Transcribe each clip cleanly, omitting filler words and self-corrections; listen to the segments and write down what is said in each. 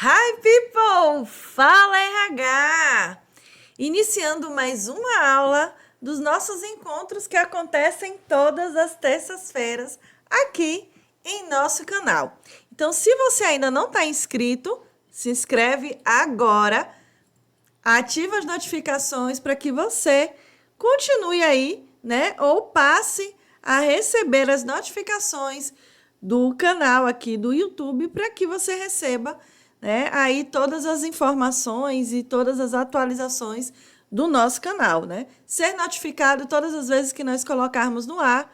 Hi people! Fala RH! Iniciando mais uma aula dos nossos encontros que acontecem todas as terças-feiras aqui em nosso canal. Então, se você ainda não está inscrito, se inscreve agora, ativa as notificações para que você continue aí, né? Ou passe a receber as notificações do canal aqui do YouTube para que você receba, né, aí todas as informações e todas as atualizações do nosso canal, né? Ser notificado todas as vezes que nós colocarmos no ar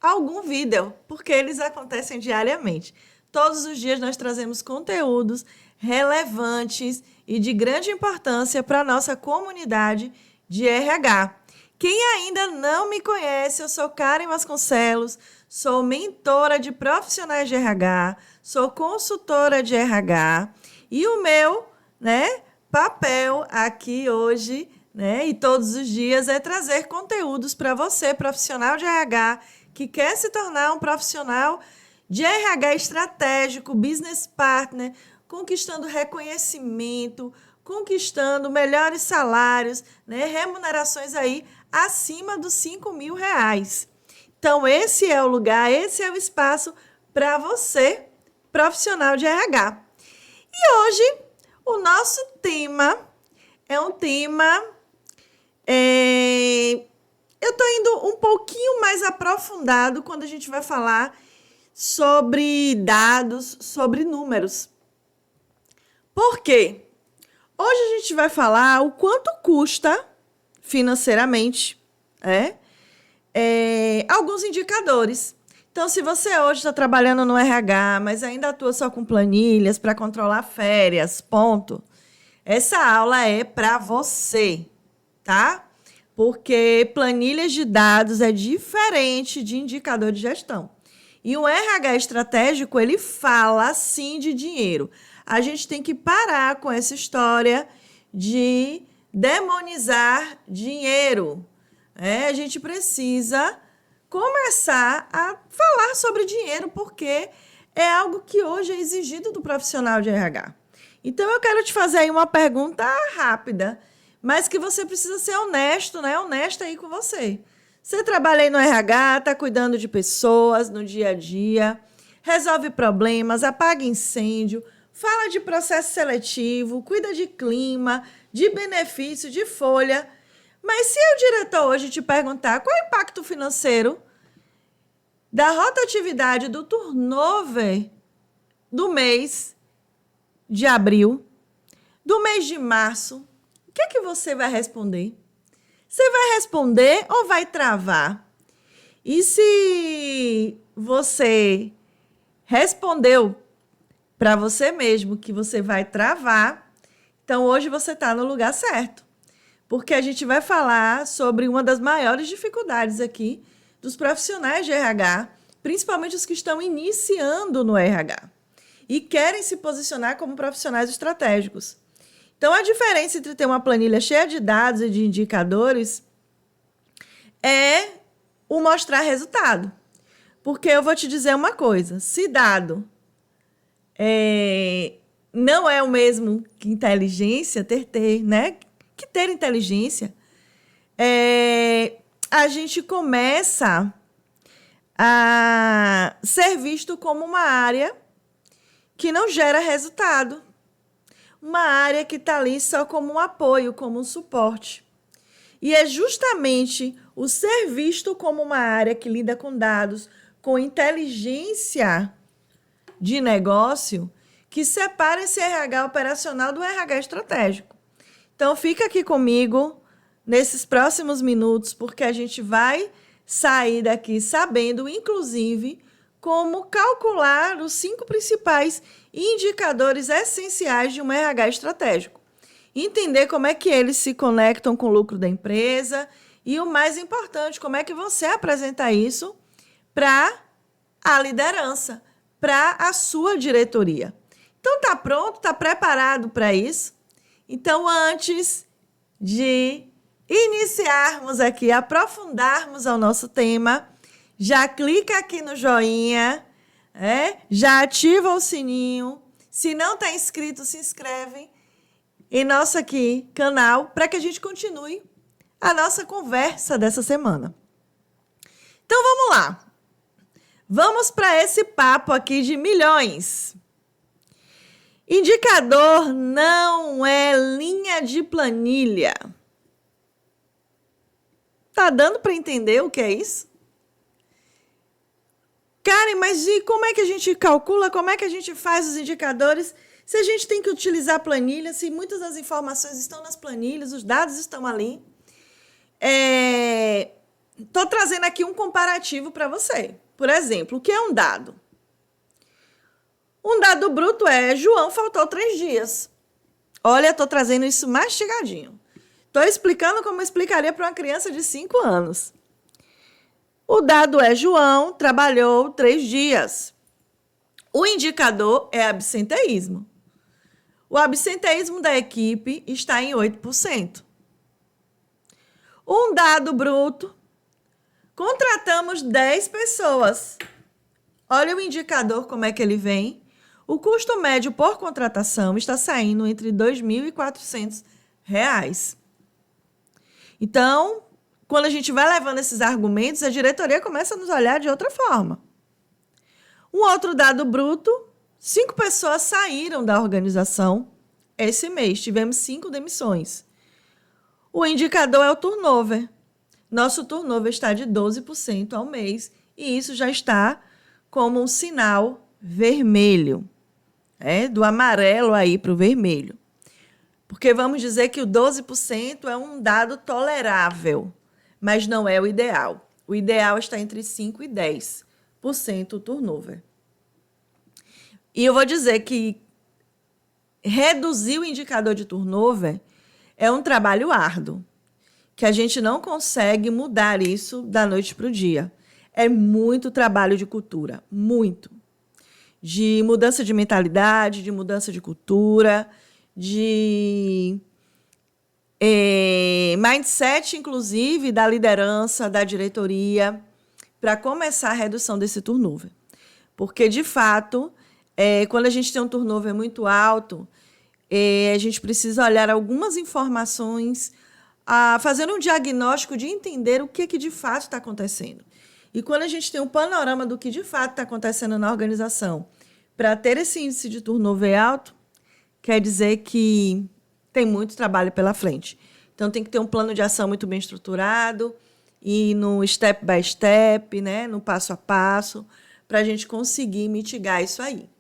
algum vídeo, porque eles acontecem diariamente. Todos os dias nós trazemos conteúdos relevantes e de grande importância para a nossa comunidade de RH. Quem ainda não me conhece, eu sou Karen Vasconcelos, sou mentora de profissionais de RH, sou consultora de RH e o meu, né, papel aqui hoje, né, e todos os dias é trazer conteúdos para você, profissional de RH, que quer se tornar um profissional de RH estratégico, business partner, conquistando reconhecimento, conquistando melhores salários, né, remunerações aí acima dos R$5.000. Então, esse é o lugar, esse é o espaço para você, profissional de RH. E hoje, o nosso tema é um tema... Eu estou indo um pouquinho mais aprofundado quando a gente vai falar sobre dados, sobre números. Por quê? Hoje a gente vai falar o quanto custa financeiramente, alguns indicadores. Então, se você hoje está trabalhando no RH, mas ainda atua só com planilhas para controlar férias, ponto. Essa aula é para você, tá? Porque planilhas de dados é diferente de indicador de gestão. E o RH estratégico, ele fala, sim, de dinheiro. A gente tem que parar com essa história de demonizar dinheiro. A gente precisa começar a falar sobre dinheiro, porque é algo que hoje é exigido do profissional de RH. Então, eu quero te fazer aí uma pergunta rápida, mas que você precisa ser honesto, né? Honesta aí com você. Você trabalha aí no RH, está cuidando de pessoas no dia a dia, resolve problemas, apaga incêndio, fala de processo seletivo, cuida de clima, de benefício, de folha. Mas se o diretor hoje te perguntar qual é o impacto financeiro da rotatividade do turnover do mês de abril, do mês de março, o que é que você vai responder? Você vai responder ou vai travar? E se você respondeu para você mesmo que você vai travar, então hoje você está no lugar certo. Porque a gente vai falar sobre uma das maiores dificuldades aqui dos profissionais de RH, principalmente os que estão iniciando no RH e querem se posicionar como profissionais estratégicos. Então, a diferença entre ter uma planilha cheia de dados e de indicadores é o mostrar resultado. Porque eu vou te dizer uma coisa, se dado não é o mesmo que inteligência, né? Que ter inteligência, a gente começa a ser visto como uma área que não gera resultado. Uma área que está ali só como um apoio, como um suporte. E é justamente o ser visto como uma área que lida com dados, com inteligência de negócio, que separa esse RH operacional do RH estratégico. Então, fica aqui comigo nesses próximos minutos, porque a gente vai sair daqui sabendo, inclusive, como calcular os 5 principais indicadores essenciais de um RH estratégico. Entender como é que eles se conectam com o lucro da empresa e, o mais importante, como é que você apresenta isso para a liderança, para a sua diretoria. Então, está pronto? Está preparado para isso? Então, antes de iniciarmos aqui, aprofundarmos ao nosso tema, já clica aqui no joinha, já ativa o sininho, Se não está inscrito, se inscreve em nosso aqui canal para que a gente continue a nossa conversa dessa semana. Então vamos lá. Vamos para esse papo aqui de milhões. Indicador não é linha de planilha. Tá dando para entender o que é isso? Karen, mas e como é que a gente calcula, como é que a gente faz os indicadores, se a gente tem que utilizar planilha, se muitas das informações estão nas planilhas, os dados estão ali? Estou trazendo aqui um comparativo para você. Por exemplo, o que é um dado? Um dado bruto é João faltou 3 dias. Olha, estou trazendo isso mastigadinho. Estou explicando como eu explicaria para uma criança de 5 anos. O dado é João trabalhou 3 dias. O indicador é absenteísmo. O absenteísmo da equipe está em 8%. Um dado bruto. Contratamos 10 pessoas. Olha o indicador, como é que ele vem. O custo médio por contratação está saindo entre R$ 2.400. Então, quando a gente vai levando esses argumentos, a diretoria começa a nos olhar de outra forma. Um outro dado bruto, 5 pessoas saíram da organização esse mês. Tivemos 5 demissões. O indicador é o turnover. Nosso turnover está de 12% ao mês e isso já está como um sinal vermelho. Do amarelo aí para o vermelho. Porque vamos dizer que o 12% é um dado tolerável, mas não é o ideal. O ideal está entre 5% e 10% o turnover. E eu vou dizer que reduzir o indicador de turnover é um trabalho árduo, que a gente não consegue mudar isso da noite para o dia. É muito trabalho de cultura, muito. De mudança de mentalidade, de mudança de cultura, de mindset, inclusive, da liderança, da diretoria, para começar a redução desse turnover. Porque, de fato, quando a gente tem um turnover muito alto, a gente precisa olhar algumas informações, fazendo um diagnóstico de entender o que de fato está acontecendo. E quando a gente tem um panorama do que de fato está acontecendo na organização, para ter esse índice de turnover alto, quer dizer que tem muito trabalho pela frente. Então, tem que ter um plano de ação muito bem estruturado, e no step by step, no passo a passo, para a gente conseguir mitigar isso aí.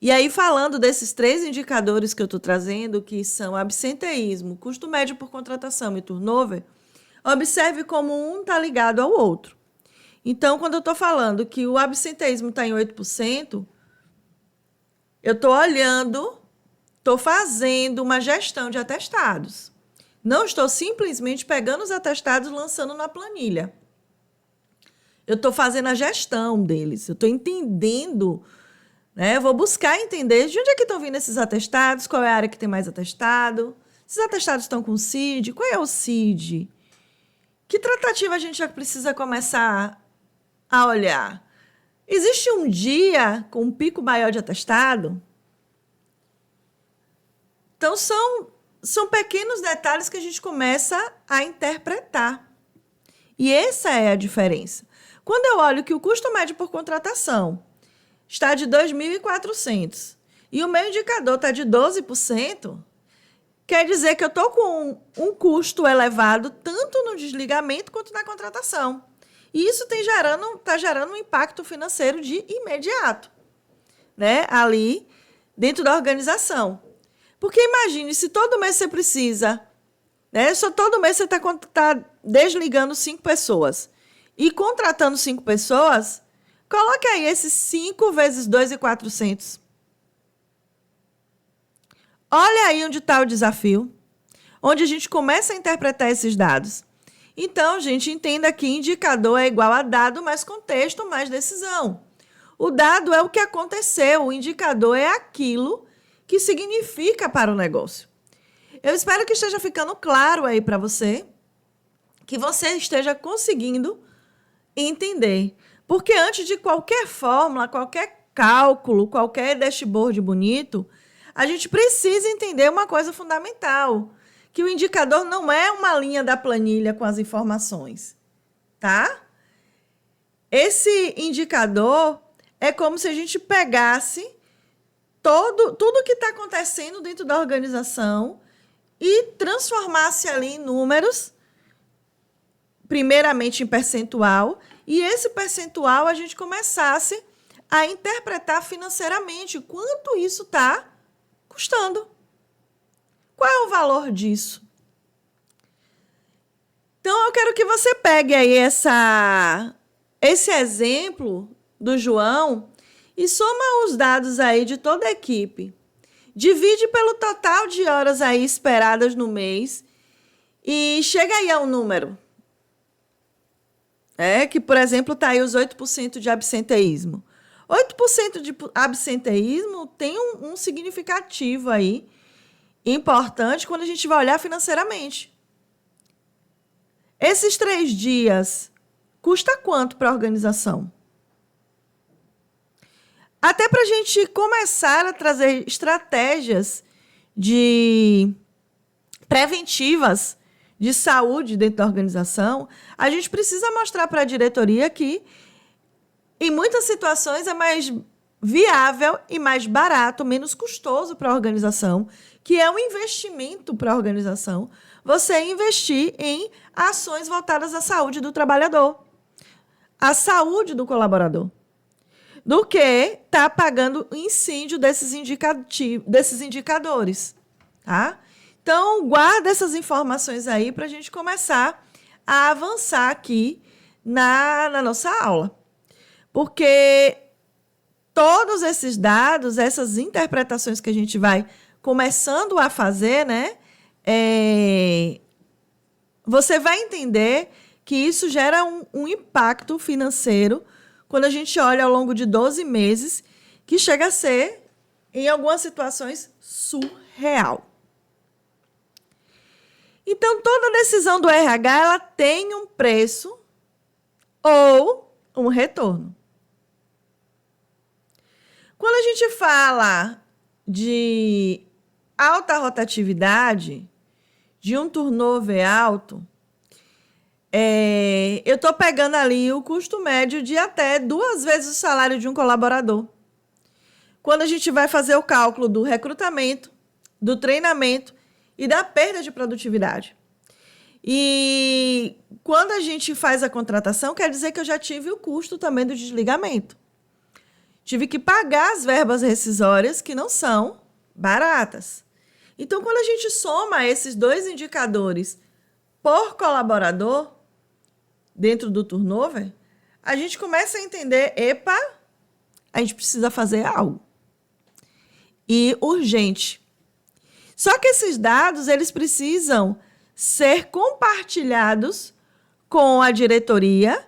E aí, falando desses 3 indicadores que eu estou trazendo, que são absenteísmo, custo médio por contratação e turnover, observe como um está ligado ao outro. Então, quando eu estou falando que o absenteísmo está em 8%, eu estou olhando, estou fazendo uma gestão de atestados. Não estou simplesmente pegando os atestados e lançando na planilha. Eu estou fazendo a gestão deles. Eu estou entendendo, eu vou buscar entender de onde é que estão vindo esses atestados, qual é a área que tem mais atestado, esses atestados estão com CID, qual é o CID? Que tratativa a gente já precisa começar a olhar? Existe um dia com um pico maior de atestado? Então, são pequenos detalhes que a gente começa a interpretar. E essa é a diferença. Quando eu olho que o custo médio por contratação está de 2.400 e o meu indicador está de 12%, quer dizer que eu estou com um custo elevado tanto no desligamento quanto na contratação. E isso está gerando um impacto financeiro de imediato, ali dentro da organização. Porque imagine, se todo mês você precisa, só todo mês você está desligando 5 pessoas e contratando 5 pessoas, coloque aí esses 5 vezes 2.400. Olha aí onde está o desafio, onde a gente começa a interpretar esses dados. Então, gente, entenda que indicador é igual a dado mais contexto mais decisão. O dado é o que aconteceu, o indicador é aquilo que significa para o negócio. Eu espero que esteja ficando claro aí para você, que você esteja conseguindo entender. Porque antes de qualquer fórmula, qualquer cálculo, qualquer dashboard bonito, a gente precisa entender uma coisa fundamental, que o indicador não é uma linha da planilha com as informações, tá? Esse indicador é como se a gente pegasse tudo que está acontecendo dentro da organização e transformasse ali em números, primeiramente em percentual, e esse percentual a gente começasse a interpretar financeiramente quanto isso está custando. Qual é o valor disso? Então, eu quero que você pegue aí esse exemplo do João e soma os dados aí de toda a equipe. Divide pelo total de horas aí esperadas no mês e chega aí ao número. Que, por exemplo, está aí os 8% de absenteísmo. 8% de absenteísmo tem um significativo aí importante quando a gente vai olhar financeiramente. Esses 3 dias custa quanto para a organização? Até para a gente começar a trazer estratégias preventivas de saúde dentro da organização, a gente precisa mostrar para a diretoria que, em muitas situações, é mais viável e mais barato, menos custoso para a organização, que é um investimento para a organização, você investir em ações voltadas à saúde do trabalhador, à saúde do colaborador, do que estar pagando o incêndio desses indicadores, tá? Então, guarda essas informações aí para a gente começar a avançar aqui na nossa aula. Porque todos esses dados, essas interpretações que a gente vai começando a fazer, né? Você vai entender que isso gera um impacto financeiro quando a gente olha ao longo de 12 meses, que chega a ser, em algumas situações, surreal. Então, toda decisão do RH ela tem um preço ou um retorno. Quando a gente fala de alta rotatividade, de um turnover alto, eu estou pegando ali o custo médio de até 2 vezes o salário de um colaborador. Quando a gente vai fazer o cálculo do recrutamento, do treinamento e da perda de produtividade. E quando a gente faz a contratação, quer dizer que eu já tive o custo também do desligamento. Tive que pagar as verbas rescisórias, que não são baratas. Então, quando a gente soma esses 2 indicadores por colaborador, dentro do turnover, a gente começa a entender, a gente precisa fazer algo. E urgente. Só que esses dados, eles precisam ser compartilhados com a diretoria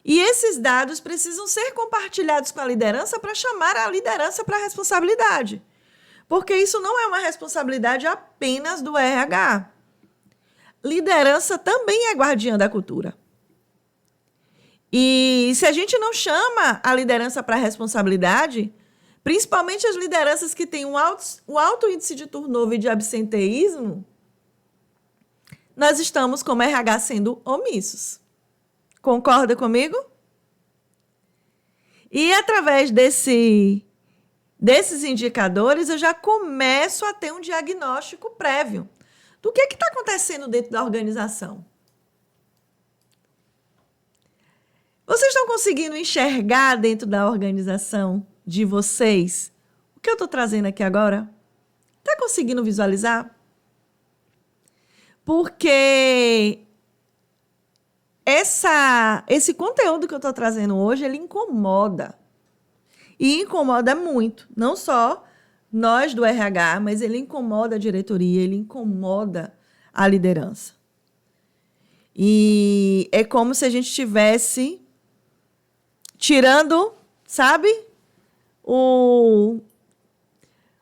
e esses dados precisam ser compartilhados com a liderança para chamar a liderança para a responsabilidade. Porque isso não é uma responsabilidade apenas do RH. Liderança também é guardiã da cultura. E se a gente não chama a liderança para a responsabilidade, principalmente as lideranças que têm um alto índice de turnover e de absenteísmo, nós estamos, como RH, sendo omissos. Concorda comigo? E através desses indicadores, eu já começo a ter um diagnóstico prévio do que está acontecendo dentro da organização. Vocês estão conseguindo enxergar dentro da organização de vocês o que eu estou trazendo aqui agora? Está conseguindo visualizar? Porque esse conteúdo que eu estou trazendo hoje, ele incomoda. E incomoda muito. Não só nós do RH, mas ele incomoda a diretoria, ele incomoda a liderança. E é como se a gente estivesse tirando, sabe?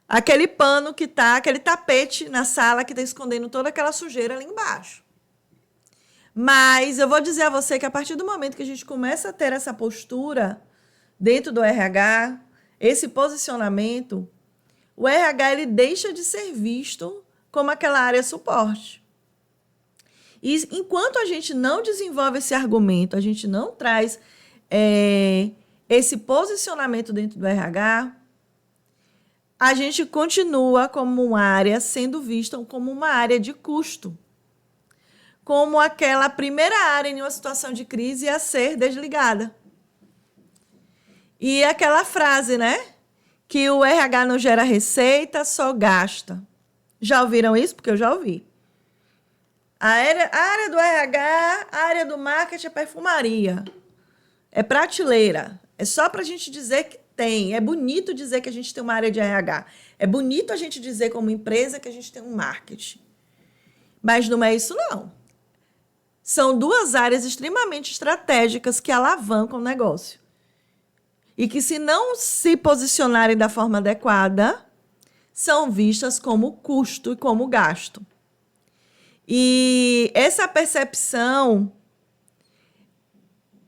Aquele pano que tá, aquele tapete na sala que está escondendo toda aquela sujeira ali embaixo. Mas eu vou dizer a você que a partir do momento que a gente começa a ter essa postura dentro do RH, esse posicionamento, o RH ele deixa de ser visto como aquela área suporte. E enquanto a gente não desenvolve esse argumento, a gente não traz esse posicionamento dentro do RH, a gente continua como uma área sendo vista como uma área de custo. Como aquela primeira área em uma situação de crise a ser desligada. E aquela frase, né? Que o RH não gera receita, só gasta. Já ouviram isso? Porque eu já ouvi. A área do RH, a área do marketing é perfumaria. É prateleira. É só para a gente dizer que tem. É bonito dizer que a gente tem uma área de RH. É bonito a gente dizer como empresa que a gente tem um marketing. Mas não é isso, não. São duas áreas extremamente estratégicas que alavancam o negócio. E que, se não se posicionarem da forma adequada, são vistas como custo e como gasto. E essa percepção,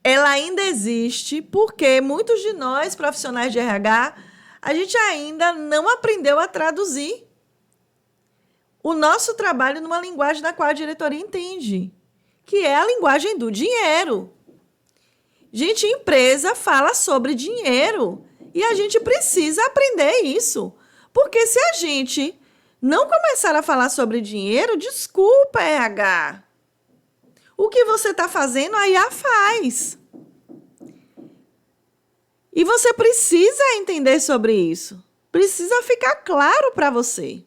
ela ainda existe porque muitos de nós, profissionais de RH, a gente ainda não aprendeu a traduzir o nosso trabalho numa linguagem na qual a diretoria entende, que é a linguagem do dinheiro. Gente, empresa fala sobre dinheiro e a gente precisa aprender isso. Porque se a gente não começar a falar sobre dinheiro, desculpa, RH. O que você está fazendo, a IA faz. E você precisa entender sobre isso. Precisa ficar claro para você.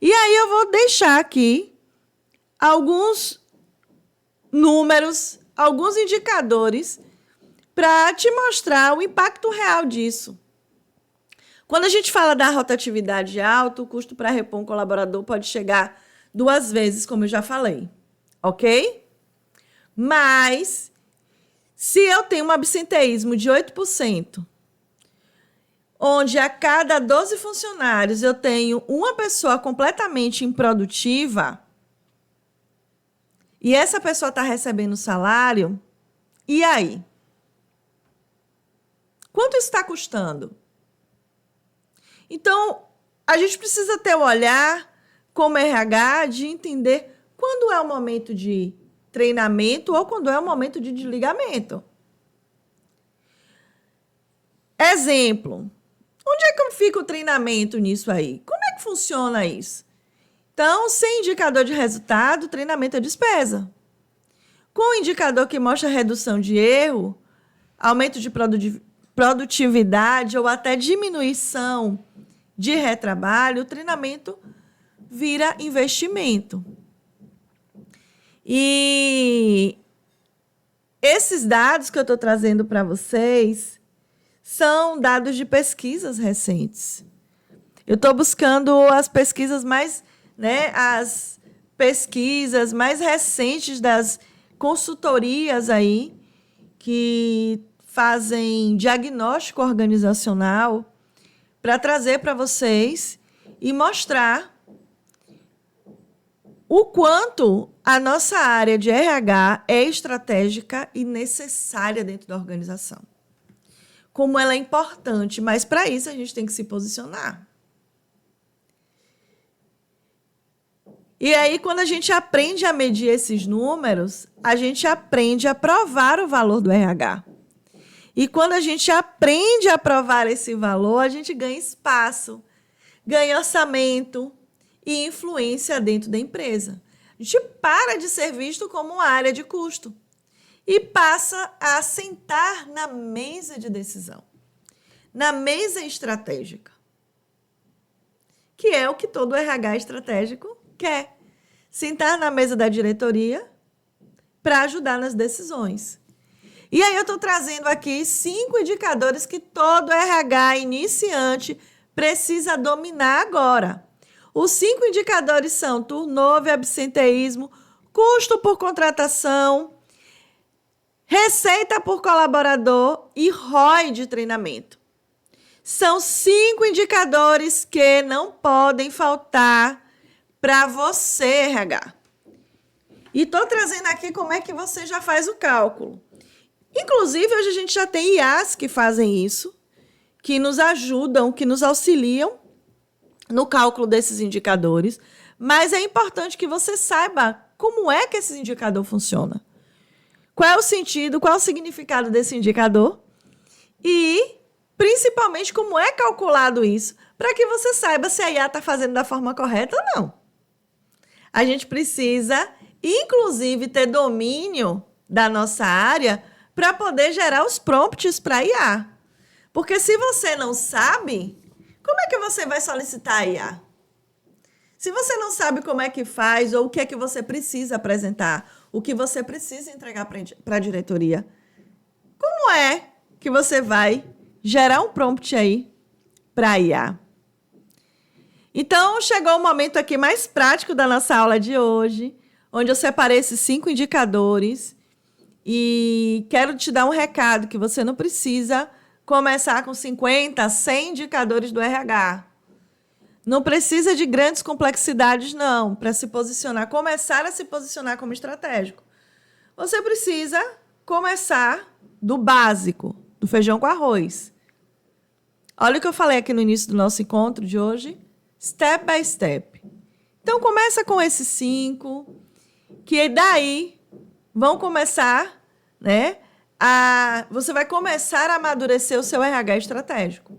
E aí eu vou deixar aqui alguns números, alguns indicadores para te mostrar o impacto real disso. Quando a gente fala da rotatividade alta, o custo para repor um colaborador pode chegar 2 vezes, como eu já falei, ok? Mas, se eu tenho um absenteísmo de 8%, onde a cada 12 funcionários eu tenho uma pessoa completamente improdutiva, e essa pessoa está recebendo salário, e aí? Quanto isso está custando? Então, a gente precisa ter o olhar como RH de entender quando é o momento de treinamento ou quando é o momento de desligamento. Exemplo, onde é que fica o treinamento nisso aí? Como é que funciona isso? Então, sem indicador de resultado, treinamento é despesa. Com o indicador que mostra redução de erro, aumento de produtividade ou até diminuição de retrabalho, o treinamento vira investimento. E esses dados que eu estou trazendo para vocês são dados de pesquisas recentes. Eu estou buscando as pesquisas mais, as pesquisas mais recentes das consultorias aí que fazem diagnóstico organizacional para trazer para vocês e mostrar o quanto a nossa área de RH é estratégica e necessária dentro da organização. Como ela é importante, mas para isso a gente tem que se posicionar. E aí, quando a gente aprende a medir esses números, a gente aprende a provar o valor do RH. E quando a gente aprende a provar esse valor, a gente ganha espaço, ganha orçamento e influência dentro da empresa. A gente para de ser visto como uma área de custo e passa a sentar na mesa de decisão, na mesa estratégica, que é o que todo RH estratégico quer. Sentar na mesa da diretoria para ajudar nas decisões. E aí eu estou trazendo aqui 5 indicadores que todo RH iniciante precisa dominar agora. Os 5 indicadores são turnover, absenteísmo, custo por contratação, receita por colaborador e ROI de treinamento. São 5 indicadores que não podem faltar para você, RH. E estou trazendo aqui como é que você já faz o cálculo. Inclusive, hoje a gente já tem IAs que fazem isso, que nos ajudam, que nos auxiliam no cálculo desses indicadores, mas é importante que você saiba como é que esse indicador funciona. Qual é o sentido, qual é o significado desse indicador e, principalmente, como é calculado isso, para que você saiba se a IA está fazendo da forma correta ou não. A gente precisa, inclusive, ter domínio da nossa área para poder gerar os prompts para a IA. Porque se você não sabe, como é que você vai solicitar a IA? Se você não sabe como é que faz ou o que é que você precisa apresentar, o que você precisa entregar para a diretoria, como é que você vai gerar um prompt aí para a IA? Então, chegou o momento aqui mais prático da nossa aula de hoje, onde eu separei esses 5 indicadores e quero te dar um recado que você não precisa começar com 50, 100 indicadores do RH. Não precisa de grandes complexidades, não, para se posicionar, começar a se posicionar como estratégico. Você precisa começar do básico, do feijão com arroz. Olha o que eu falei aqui no início do nosso encontro de hoje, step by step. Então, começa com esses 5, que daí vão começar, né? Você vai começar a amadurecer o seu RH estratégico.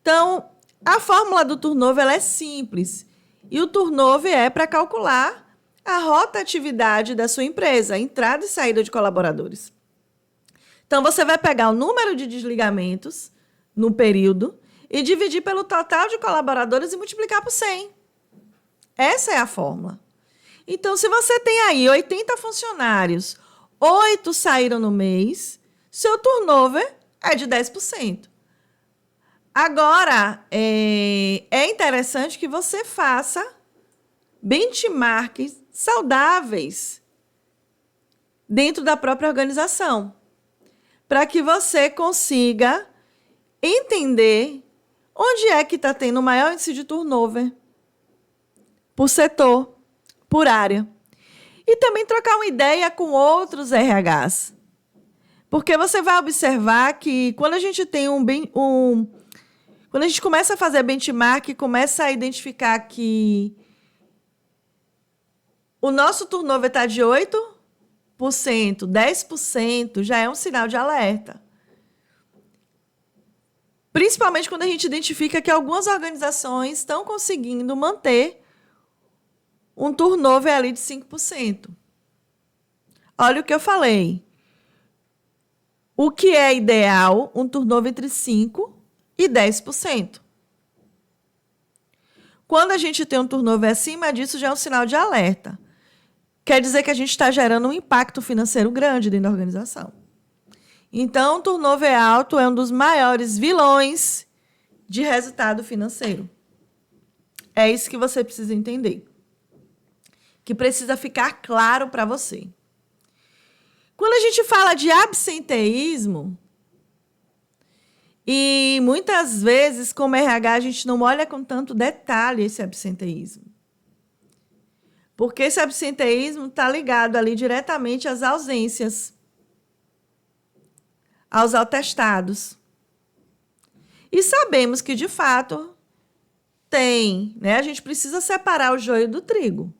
Então, a fórmula do turnover ela é simples. E o turnover é para calcular a rotatividade da sua empresa, a entrada e saída de colaboradores. Então, você vai pegar o número de desligamentos no período e dividir pelo total de colaboradores e multiplicar por 100. Essa é a fórmula. Então, se você tem aí 80 funcionários, 8 saíram no mês, seu turnover é de 10%. Agora, é interessante que você faça benchmarks saudáveis dentro da própria organização, para que você consiga entender onde é que está tendo o maior índice de turnover por setor, por área. E também trocar uma ideia com outros RHs. Porque você vai observar que quando a gente tem quando a gente começa a fazer benchmark, começa a identificar que o nosso turnover está de 8%, 10%, já é um sinal de alerta. Principalmente quando a gente identifica que algumas organizações estão conseguindo manter um turnover ali de 5%. Olha o que eu falei. O que é ideal? Um turnover entre 5% e 10%. Quando a gente tem um turnover acima disso, já é um sinal de alerta. Quer dizer que a gente está gerando um impacto financeiro grande dentro da organização. Então, o turnover alto é um dos maiores vilões de resultado financeiro. É isso que você precisa entender. Que precisa ficar claro para você. Quando a gente fala de absenteísmo, e muitas vezes, como RH, a gente não olha com tanto detalhe esse absenteísmo. Porque esse absenteísmo está ligado ali diretamente às ausências, aos atestados. E sabemos que, de fato, tem, né? A gente precisa separar o joio do trigo.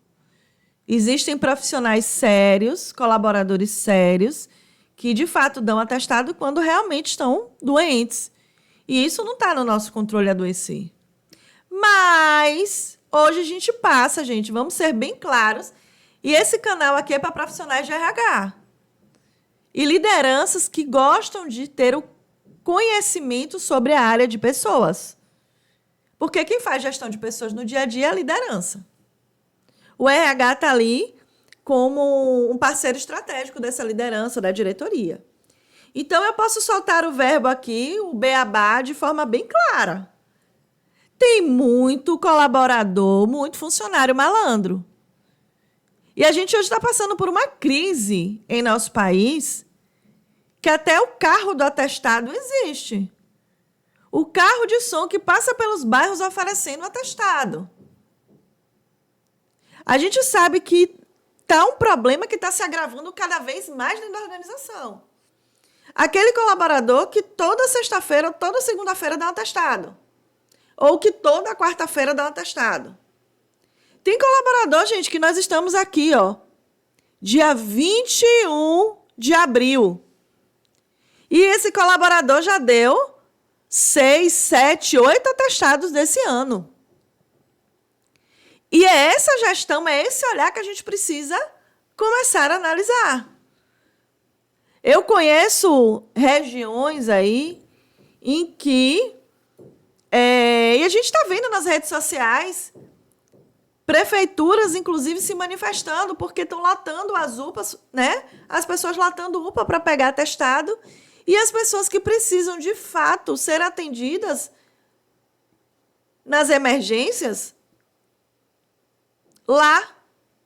Existem profissionais sérios, colaboradores sérios, que, de fato, dão atestado quando realmente estão doentes. E isso não está no nosso controle adoecer. Mas hoje a gente passa, gente, vamos ser bem claros. E esse canal aqui é para profissionais de RH. E lideranças que gostam de ter o conhecimento sobre a área de pessoas. Porque quem faz gestão de pessoas no dia a dia é a liderança. O RH está ali como um parceiro estratégico dessa liderança, da diretoria. Então, eu posso soltar o verbo aqui, o beabá, de forma bem clara. Tem muito colaborador, muito funcionário malandro. E a gente hoje está passando por uma crise em nosso país que até o carro do atestado existe. O carro de som que passa pelos bairros oferecendo atestado. A gente sabe que está um problema que está se agravando cada vez mais dentro da organização. Aquele colaborador que toda sexta-feira, toda segunda-feira dá um atestado. Ou que toda quarta-feira dá um atestado. Tem colaborador, gente, que nós estamos aqui, ó, dia 21 de abril. E esse colaborador já deu 6, 7, 8 atestados desse ano. E é essa gestão, é esse olhar que a gente precisa começar a analisar. Eu conheço regiões aí em que, e a gente está vendo nas redes sociais, prefeituras, inclusive, se manifestando porque estão lotando as UPAs, né? As pessoas lotando UPA para pegar atestado e as pessoas que precisam, de fato, ser atendidas nas emergências lá,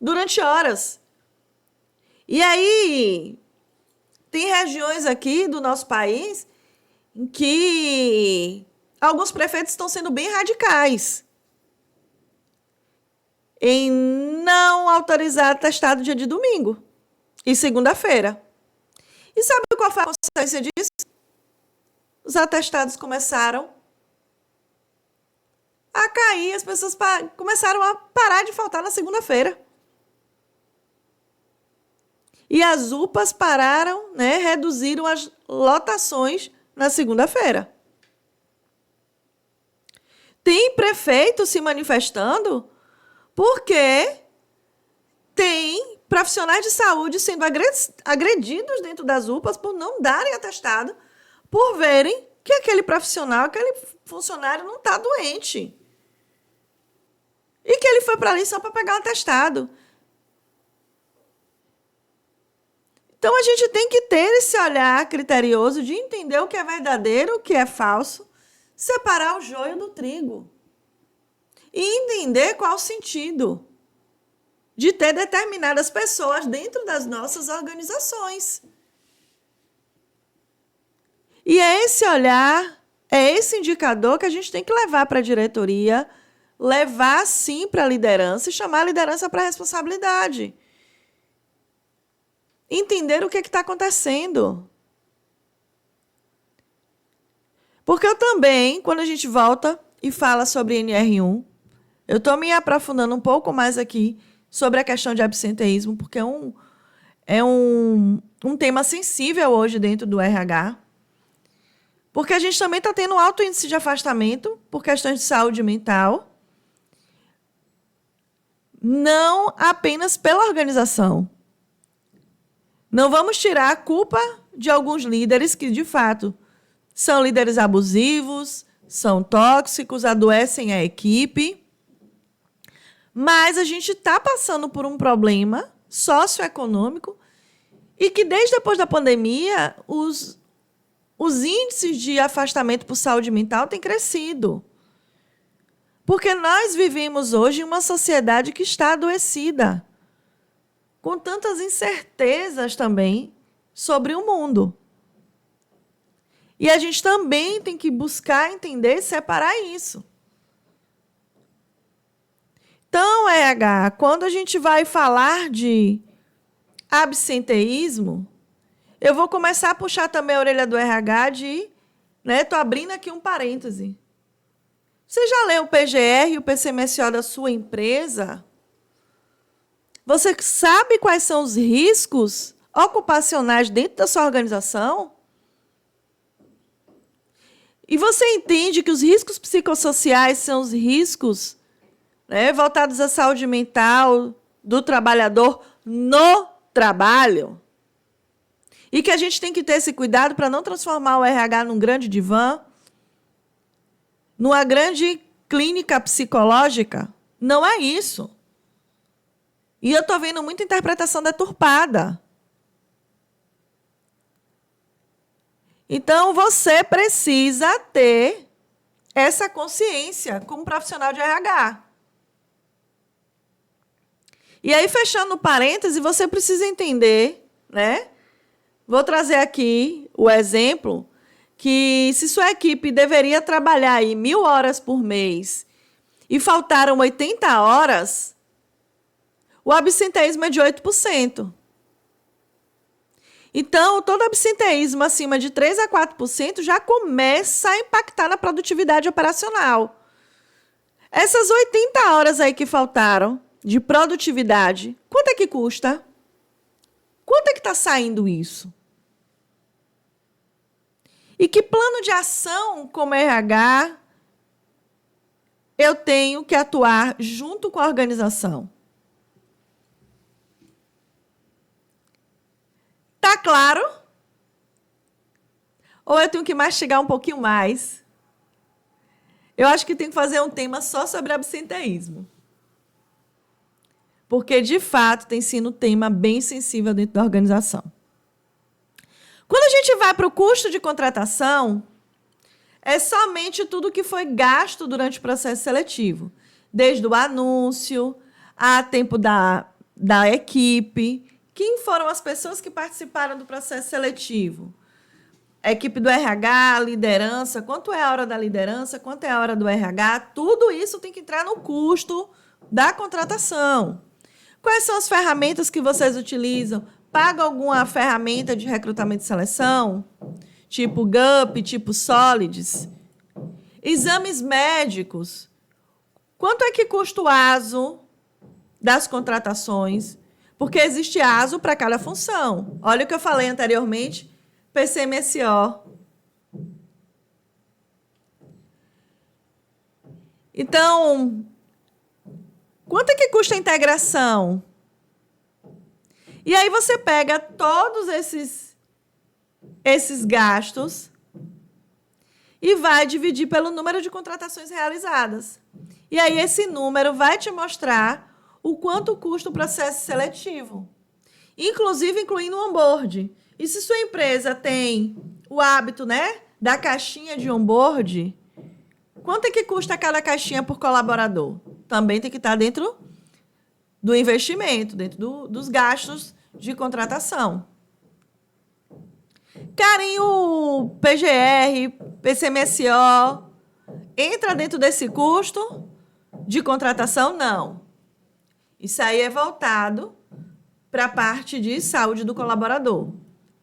durante horas. E aí, tem regiões aqui do nosso país em que alguns prefeitos estão sendo bem radicais em não autorizar atestado dia de domingo e segunda-feira. E sabe qual foi a consequência disso? Os atestados começaram a cair, as pessoas começaram a parar de faltar na segunda-feira. E as UPAs pararam, né, reduziram as lotações na segunda-feira. Tem prefeito se manifestando porque tem profissionais de saúde sendo agredidos dentro das UPAs por não darem atestado, por verem que aquele profissional, aquele funcionário não está doente. E que ele foi para ali só para pegar um atestado. Então, a gente tem que ter esse olhar criterioso de entender o que é verdadeiro, o que é falso, separar o joio do trigo. E entender qual o sentido de ter determinadas pessoas dentro das nossas organizações. E é esse olhar, é esse indicador que a gente tem que levar para a diretoria, levar, sim, para a liderança e chamar a liderança para a responsabilidade. Entender o que está acontecendo. Porque eu também, quando a gente volta e fala sobre NR1, eu estou me aprofundando um pouco mais aqui sobre a questão de absenteísmo, porque é um tema sensível hoje dentro do RH. Porque a gente também está tendo um alto índice de afastamento por questões de saúde mental, não apenas pela organização. Não vamos tirar a culpa de alguns líderes que, de fato, são líderes abusivos, são tóxicos, adoecem a equipe. Mas a gente está passando por um problema socioeconômico e que, desde depois da pandemia, os índices de afastamento por saúde mental têm crescido. Porque nós vivemos hoje em uma sociedade que está adoecida, com tantas incertezas também sobre o mundo. E a gente também tem que buscar entender e separar isso. Então, RH, quando a gente vai falar de absenteísmo, eu vou começar a puxar também a orelha do RH de... Estou abrindo aqui um parêntese. Você já leu o PGR e o PCMSO da sua empresa? Você sabe quais são os riscos ocupacionais dentro da sua organização? E você entende que os riscos psicossociais são os riscos, voltados à saúde mental do trabalhador no trabalho? E que a gente tem que ter esse cuidado para não transformar o RH num grande divã, numa grande clínica psicológica? Não é isso. E eu estou vendo muita interpretação deturpada. Então, você precisa ter essa consciência como profissional de RH. E aí, fechando o parêntese, você precisa entender, Vou trazer aqui o exemplo que, se sua equipe deveria trabalhar aí 1.000 horas por mês e faltaram 80 horas, o absenteísmo é de 8%. Então, todo absenteísmo acima de 3 a 4% já começa a impactar na produtividade operacional. Essas 80 horas aí que faltaram de produtividade, quanto é que custa? Quanto é que está saindo isso? E que plano de ação como RH eu tenho que atuar junto com a organização? Tá claro? Ou eu tenho que mastigar um pouquinho mais? Eu acho que tem que fazer um tema só sobre absenteísmo. Porque, de fato, tem sido um tema bem sensível dentro da organização. Quando a gente vai para o custo de contratação, é somente tudo que foi gasto durante o processo seletivo. Desde o anúncio, a tempo da equipe. Quem foram as pessoas que participaram do processo seletivo? A equipe do RH, a liderança, quanto é a hora da liderança, quanto é a hora do RH, tudo isso tem que entrar no custo da contratação. Quais são as ferramentas que vocês utilizam? Paga alguma ferramenta de recrutamento e seleção? Tipo GUP, tipo Solids? Exames médicos. Quanto é que custa o ASO das contratações? Porque existe ASO para cada função. Olha o que eu falei anteriormente, PCMSO. Então, quanto é que custa a integração? E aí você pega todos esses gastos e vai dividir pelo número de contratações realizadas. E aí esse número vai te mostrar o quanto custa o processo seletivo, inclusive incluindo o onboard. E se sua empresa tem o hábito, né, da caixinha de onboard, quanto é que custa cada caixinha por colaborador? Também tem que estar dentro do investimento, dentro dos gastos de contratação. Carinho PGR, PCMSO, entra dentro desse custo de contratação? Não. Isso aí é voltado para a parte de saúde do colaborador.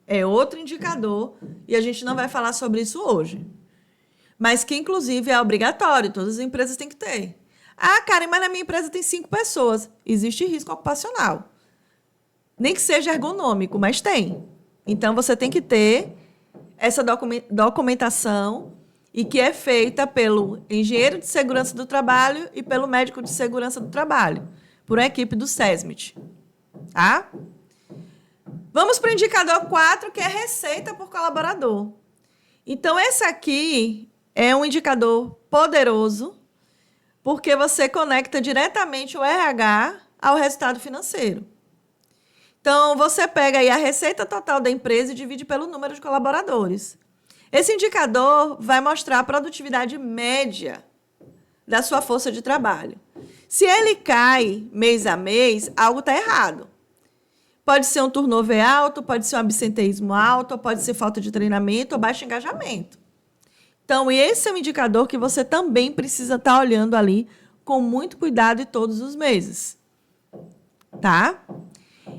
É outro indicador e a gente não vai falar sobre isso hoje. Mas que, inclusive, é obrigatório, todas as empresas têm que ter. Ah, Karen, mas na minha empresa tem 5 pessoas. Existe risco ocupacional. Nem que seja ergonômico, mas tem. Então, você tem que ter essa documentação e que é feita pelo engenheiro de segurança do trabalho e pelo médico de segurança do trabalho, por uma equipe do SESMIT. Tá? Vamos para o indicador 4, que é receita por colaborador. Então, esse aqui é um indicador poderoso, porque você conecta diretamente o RH ao resultado financeiro. Então, você pega aí a receita total da empresa e divide pelo número de colaboradores. Esse indicador vai mostrar a produtividade média da sua força de trabalho. Se ele cai mês a mês, algo está errado. Pode ser um turnover alto, pode ser um absenteísmo alto, pode ser falta de treinamento ou baixo engajamento. Então, esse é um indicador que você também precisa estar olhando ali com muito cuidado e todos os meses. Tá?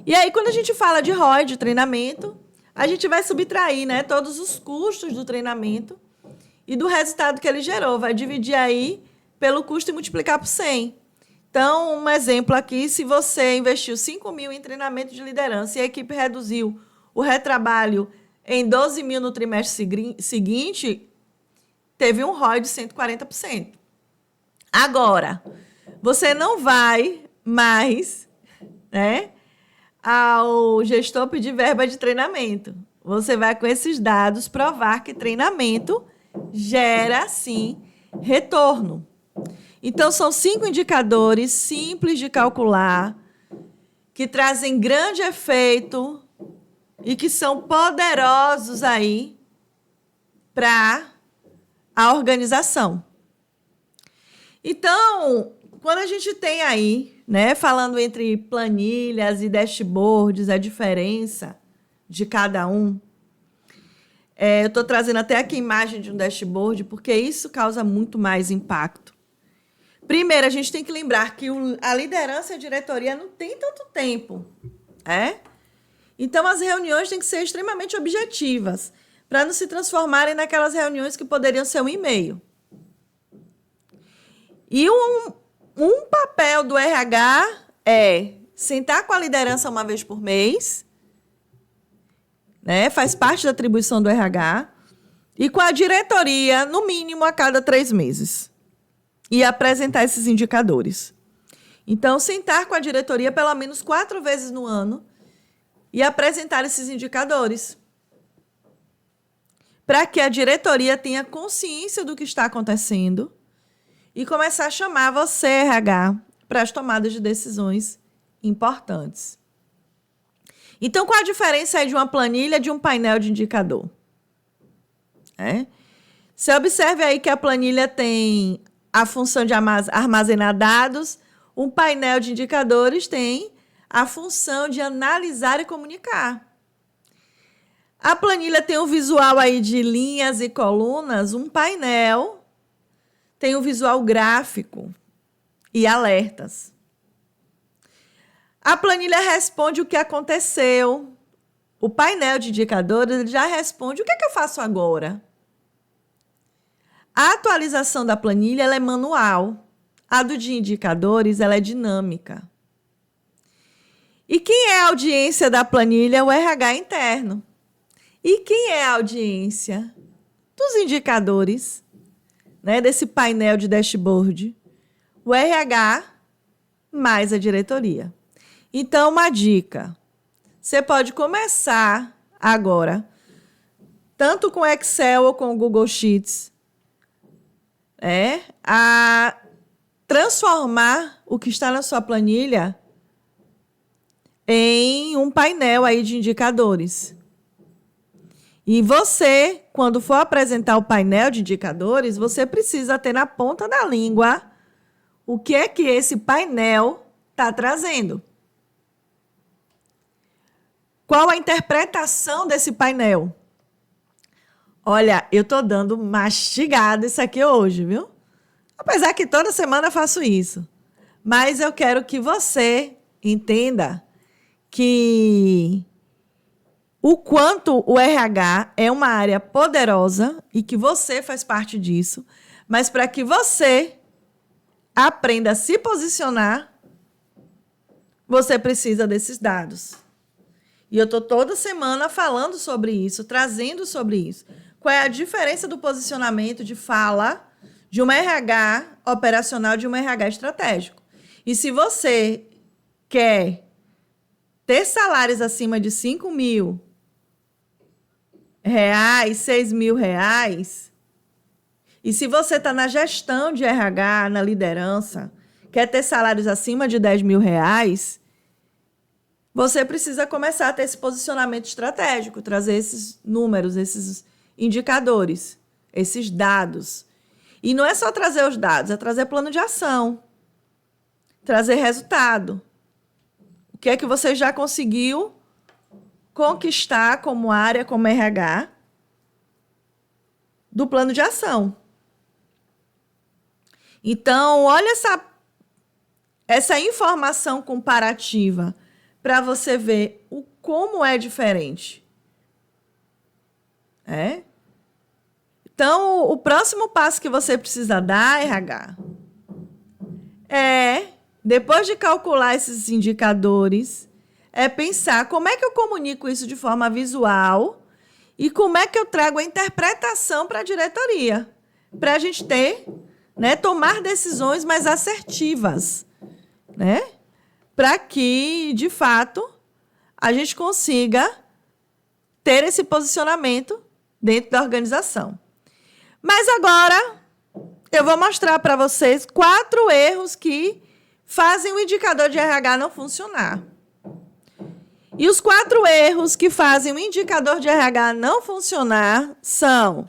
E aí, quando a gente fala de ROI, de treinamento, a gente vai subtrair, né, todos os custos do treinamento e do resultado que ele gerou. Vai dividir aí pelo custo e multiplicar por 100. Então, um exemplo aqui, se você investiu 5 mil em treinamento de liderança e a equipe reduziu o retrabalho em 12 mil no trimestre seguinte, teve um ROI de 140%. Agora, você não vai mais, né, ao gestor pedir verba de treinamento. Você vai, com esses dados, provar que treinamento gera, sim, retorno. Então, são 5 indicadores simples de calcular, que trazem grande efeito e que são poderosos aí para a organização. Então, quando a gente tem aí, né, falando entre planilhas e dashboards, a diferença de cada um, eu estou trazendo até aqui a imagem de um dashboard, porque isso causa muito mais impacto. Primeiro, a gente tem que lembrar que a liderança e a diretoria não tem tanto tempo, Então, as reuniões têm que ser extremamente objetivas, para não se transformarem naquelas reuniões que poderiam ser um e-mail. E um papel do RH é sentar com a liderança uma vez por mês, né? Faz parte da atribuição do RH, e com a diretoria, no mínimo, a cada 3 meses. E apresentar esses indicadores. Então, sentar com a diretoria pelo menos 4 vezes no ano e apresentar esses indicadores. Para que a diretoria tenha consciência do que está acontecendo e começar a chamar você, RH, para as tomadas de decisões importantes. Então, qual a diferença aí de uma planilha de um painel de indicador? Você observe aí que a planilha tem a função de armazenar dados, um painel de indicadores tem a função de analisar e comunicar. A planilha tem um visual aí de linhas e colunas, um painel tem um visual gráfico e alertas. A planilha responde o que aconteceu. O painel de indicadores já responde o que é que eu faço agora. A atualização da planilha ela é manual. A do de indicadores ela é dinâmica. E quem é a audiência da planilha? O RH interno. E quem é a audiência dos indicadores, né, desse painel de dashboard? O RH mais a diretoria. Então, uma dica. Você pode começar agora, tanto com Excel ou com Google Sheets, a transformar o que está na sua planilha em um painel aí de indicadores. E você, quando for apresentar o painel de indicadores, você precisa ter na ponta da língua o que é que esse painel está trazendo. Qual a interpretação desse painel? Olha, eu estou dando mastigado isso aqui hoje, viu? Apesar que toda semana eu faço isso. Mas eu quero que você entenda que o quanto o RH é uma área poderosa e que você faz parte disso, mas para que você aprenda a se posicionar, você precisa desses dados. E eu estou toda semana falando sobre isso, trazendo sobre isso. Qual é a diferença do posicionamento de fala de uma RH operacional de um RH estratégico? E se você quer ter salários acima de R$5.000, R$6.000, e se você está na gestão de RH, na liderança, quer ter salários acima de R$10.000, você precisa começar a ter esse posicionamento estratégico, trazer esses números, esses indicadores, esses dados. E não é só trazer os dados, é trazer plano de ação, trazer resultado. O que é que você já conseguiu conquistar como área, como RH, do plano de ação. Então, olha essa informação comparativa para você ver como é diferente. Então, o próximo passo que você precisa dar, RH, depois de calcular esses indicadores, é pensar como é que eu comunico isso de forma visual e como é que eu trago a interpretação para a diretoria, para a gente tomar decisões mais assertivas, para que, de fato, a gente consiga ter esse posicionamento dentro da organização. Mas agora, eu vou mostrar para vocês 4 erros que fazem o indicador de RH não funcionar. E os 4 erros que fazem o indicador de RH não funcionar são: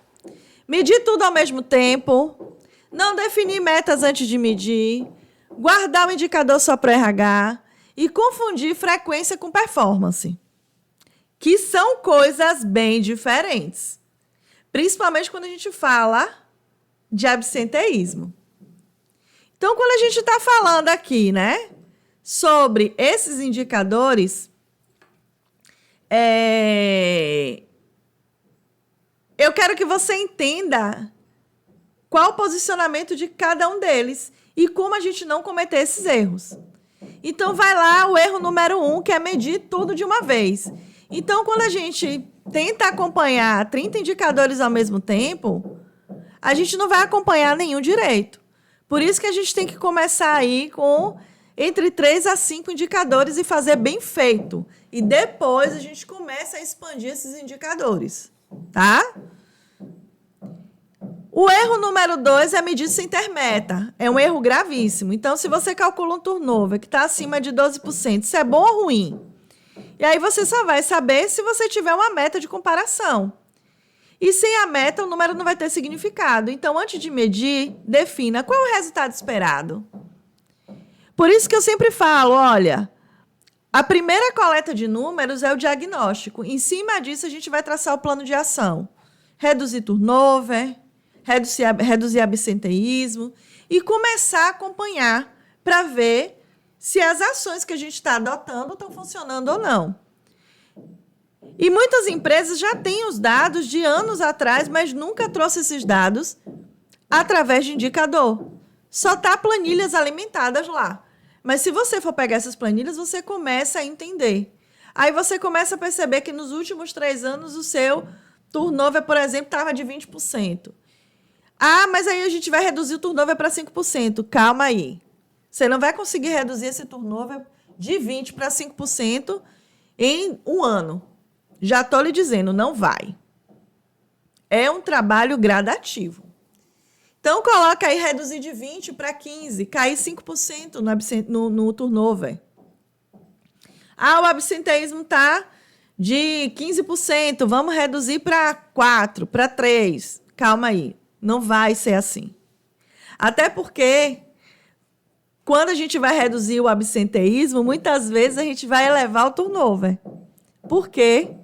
medir tudo ao mesmo tempo, não definir metas antes de medir, guardar o indicador só para o RH e confundir frequência com performance, que são coisas bem diferentes, principalmente quando a gente fala de absenteísmo. Então, quando a gente está falando aqui, sobre esses indicadores, Eu quero que você entenda qual o posicionamento de cada um deles e como a gente não cometer esses erros. Então, vai lá o erro número 1, que é medir tudo de uma vez. Então, quando a gente tenta acompanhar 30 indicadores ao mesmo tempo, a gente não vai acompanhar nenhum direito. Por isso que a gente tem que começar aí com entre 3 a 5 indicadores e fazer bem feito. E depois a gente começa a expandir esses indicadores, tá? O erro número 2 é medir sem ter meta. É um erro gravíssimo. Então, se você calcula um turnover que está acima de 12%, isso é bom ou ruim? E aí você só vai saber se você tiver uma meta de comparação. E sem a meta, o número não vai ter significado. Então, antes de medir, defina qual é o resultado esperado. Por isso que eu sempre falo, olha, a primeira coleta de números é o diagnóstico. Em cima disso, a gente vai traçar o plano de ação. Reduzir turnover, reduzir absenteísmo e começar a acompanhar para ver se as ações que a gente está adotando estão funcionando ou não. E muitas empresas já têm os dados de anos atrás, mas nunca trouxe esses dados através de indicador. Só tá planilhas alimentadas lá. Mas se você for pegar essas planilhas, você começa a entender. Aí você começa a perceber que nos últimos 3 anos o seu turnover, por exemplo, estava de 20%. Ah, mas aí a gente vai reduzir o turnover para 5%. Calma aí. Você não vai conseguir reduzir esse turnover de 20% para 5% em um ano. Já estou lhe dizendo, não vai. É um trabalho gradativo. Então, coloca aí reduzir de 20% para 15%, cair 5% no turnover. Ah, o absenteísmo está de 15%, vamos reduzir para 4%, para 3%. Calma aí, não vai ser assim. Até porque, quando a gente vai reduzir o absenteísmo, muitas vezes a gente vai elevar o turnover. Por quê?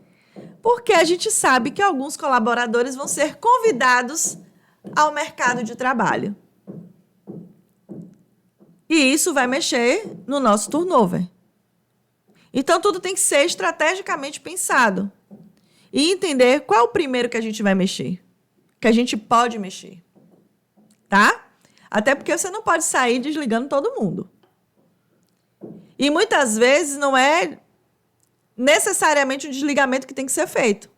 Porque a gente sabe que alguns colaboradores vão ser convidados ao mercado de trabalho. E isso vai mexer no nosso turnover. Então, tudo tem que ser estrategicamente pensado. E entender qual é o primeiro que a gente vai mexer. Que a gente pode mexer. Tá? Até porque você não pode sair desligando todo mundo. E muitas vezes não é necessariamente um desligamento que tem que ser feito.